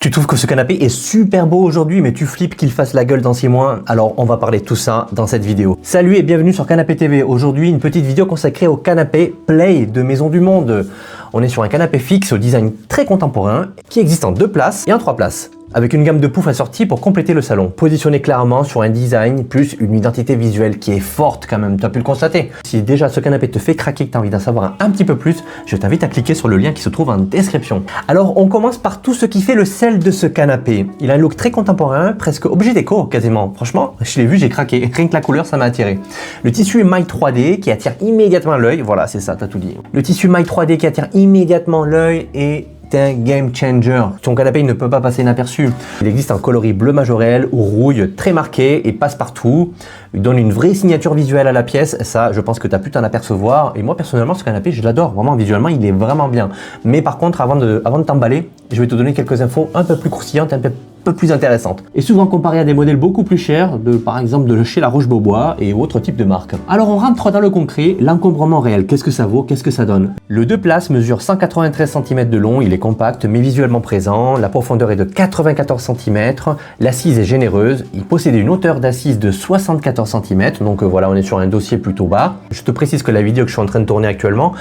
Tu trouves que ce canapé est super beau aujourd'hui, mais tu flippes qu'il fasse la gueule dans 6 mois? Alors on va parler de tout ça dans cette vidéo. Salut et bienvenue sur Canapé TV. Aujourd'hui, une petite vidéo consacrée au canapé Play de Maison du Monde. On est sur un canapé fixe au design très contemporain qui existe en 2 places et en 3 places, avec une gamme de poufs assortis pour compléter le salon, positionné clairement sur un design plus une identité visuelle qui est forte quand même, tu as pu le constater. Si déjà ce canapé te fait craquer, que tu as envie d'en savoir un petit peu plus, je t'invite à cliquer sur le lien qui se trouve en description. Alors on commence par tout ce qui fait le sel de ce canapé. Il a un look très contemporain, presque objet déco quasiment. Franchement, je l'ai vu, j'ai craqué, rien que la couleur ça m'a attiré. Le tissu émail 3D qui attire immédiatement l'œil, voilà c'est ça, t'as tout dit. Le tissu émail 3D qui attire immédiatement l'œil et un game changer. Ton canapé il ne peut pas passer inaperçu. Il existe un coloris bleu majorel ou rouille très marqué et passe partout. Il donne une vraie signature visuelle à la pièce. Ça, je pense que tu as pu t'en apercevoir. Et moi, personnellement, ce canapé, je l'adore. Vraiment, visuellement, il est vraiment bien. Mais par contre, avant de t'emballer, je vais te donner quelques infos un peu plus croustillantes, un peu plus intéressantes. Et souvent comparé à des modèles beaucoup plus chers, par exemple de chez La Roche-Beaubois et autres types de marques. Alors, on rentre dans le concret. L'encombrement réel, qu'est-ce que ça vaut? Qu'est-ce que ça donne? Le 2 places mesure 193 cm de long. Il est compact, mais visuellement présent. La profondeur est de 94 cm. L'assise est généreuse. Il possède une hauteur d'assise de 74 cm. Donc voilà, on est sur un dossier plutôt bas. Je te précise que la vidéo que je suis en train de tourner actuellement,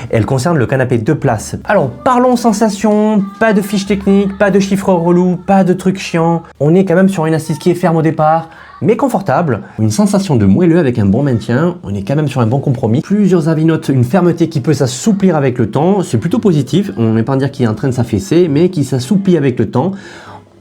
elle concerne le canapé 2 places. Alors, parlons sensation. Pas de fiche technique, pas de chiffres relous, pas de trucs chiants. On est quand même sur une assise qui est ferme au départ, mais confortable. Une sensation de moelleux avec un bon maintien. On est quand même sur un bon compromis. Plusieurs avis notent une fermeté qui peut s'assouplir avec le temps. C'est plutôt positif. On n'est pas dire qu'il est en train de s'affaisser, mais qui s'assouplit avec le temps.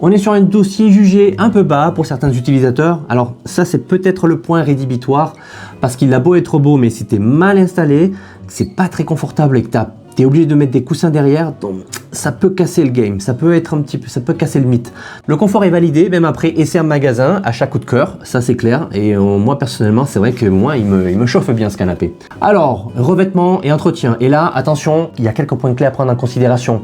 On est sur un dossier jugé un peu bas pour certains utilisateurs. Alors ça, c'est peut-être le point rédhibitoire, parce qu'il a beau être beau, mais si t'es mal installé, c'est pas très confortable et que t'es obligé de mettre des coussins derrière, donc ça peut casser le game, ça peut casser le mythe. Le confort est validé, même après essai en magasin, à chaque coup de cœur, ça c'est clair. Et moi personnellement, c'est vrai que moi, il me chauffe bien ce canapé. Alors, revêtement et entretien. Et là, attention, il y a quelques points clés à prendre en considération.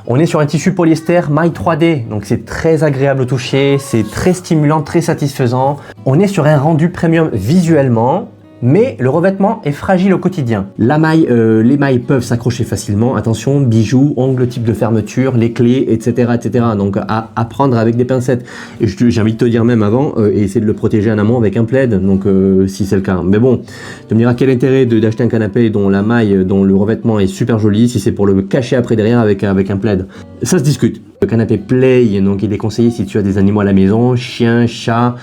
On est sur un tissu polyester maille 3D, donc c'est très agréable au toucher, c'est très stimulant, très satisfaisant. On est sur un rendu premium visuellement, mais le revêtement est fragile au quotidien. La maille, les mailles peuvent s'accrocher facilement. Attention, bijoux, ongles, type de fermeture, les clés, etc. etc. Donc à prendre avec des pincettes. Et j'ai envie de te dire même avant, et essayer de le protéger en amont avec un plaid, donc si c'est le cas. Mais bon, tu me diras quel intérêt d'acheter un canapé dont la maille, dont le revêtement est super joli, si c'est pour le cacher après derrière avec un plaid. Ça se discute. Le canapé Play, donc il est conseillé si tu as des animaux à la maison, chiens, chats,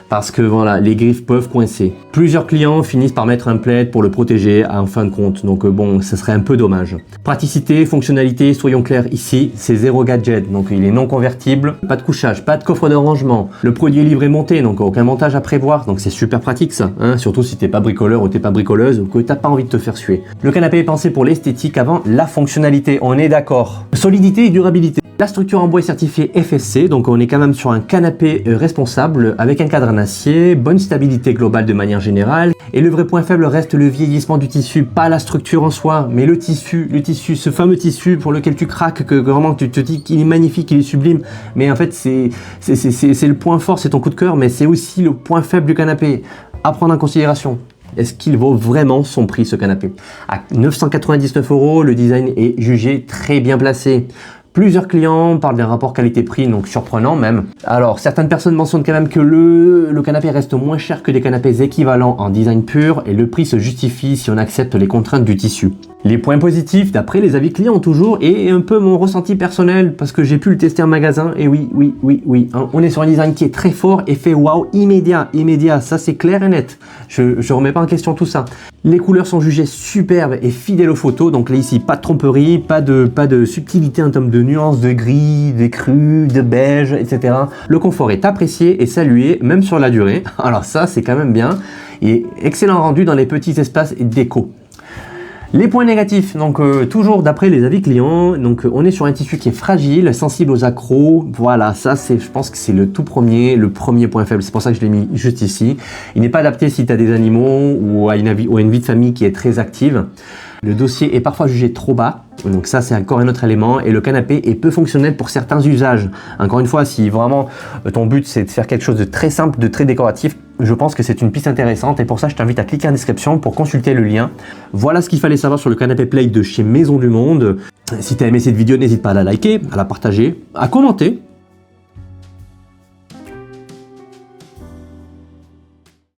parce que voilà, les griffes peuvent coincer. Plusieurs clients finissent par mettre un plaid pour le protéger en fin de compte, donc bon, ce serait un peu dommage. Praticité, fonctionnalité, soyons clairs ici, c'est 0 gadget, donc il est non convertible, pas de couchage, pas de coffre de rangement. Le produit est livré monté, donc aucun montage à prévoir, donc c'est super pratique ça, hein, surtout si t'es pas bricoleur ou t'es pas bricoleuse ou que t'as pas envie de te faire suer. Le canapé est pensé pour l'esthétique avant la fonctionnalité, on est d'accord. Solidité et durabilité. La structure en bois est certifiée FSC, donc on est quand même sur un canapé responsable avec un cadre en acier, bonne stabilité globale de manière générale. Et le vrai point faible reste le vieillissement du tissu, pas la structure en soi, mais le tissu, ce fameux tissu pour lequel tu craques, que vraiment tu te dis qu'il est magnifique, qu'il est sublime. Mais en fait, c'est le point fort, c'est ton coup de cœur, mais c'est aussi le point faible du canapé à prendre en considération. Est-ce qu'il vaut vraiment son prix ce canapé? À 999 €, le design est jugé très bien placé. Plusieurs clients parlent d'un rapport qualité-prix, donc surprenant même. Alors, certaines personnes mentionnent quand même que le canapé reste moins cher que des canapés équivalents en design pur et le prix se justifie si on accepte les contraintes du tissu. Les points positifs, d'après les avis clients toujours, et un peu mon ressenti personnel, parce que j'ai pu le tester en magasin, et oui, hein, on est sur un design qui est très fort, effet waouh immédiat, ça c'est clair et net. Je remets pas en question tout ça. Les couleurs sont jugées superbes et fidèles aux photos, donc là ici, pas de tromperie, pas de subtilité en termes de nuances, de gris, de cru, de beige, etc. Le confort est apprécié et salué, même sur la durée. Alors ça, c'est quand même bien. Et excellent rendu dans les petits espaces déco. Les points négatifs, donc toujours d'après les avis clients, donc on est sur un tissu qui est fragile, sensible aux accros, voilà, ça c'est, je pense que c'est le premier point faible, c'est pour ça que je l'ai mis juste ici. Il n'est pas adapté si tu as des animaux ou à une vie de famille qui est très active. Le dossier est parfois jugé trop bas, donc ça c'est encore un autre élément, et le canapé est peu fonctionnel pour certains usages. Encore une fois, si vraiment ton but c'est de faire quelque chose de très simple, de très décoratif, je pense que c'est une piste intéressante et pour ça je t'invite à cliquer en description pour consulter le lien. Voilà ce qu'il fallait savoir sur le canapé Play de chez Maison du Monde. Si tu as aimé cette vidéo, n'hésite pas à la liker, à la partager, à commenter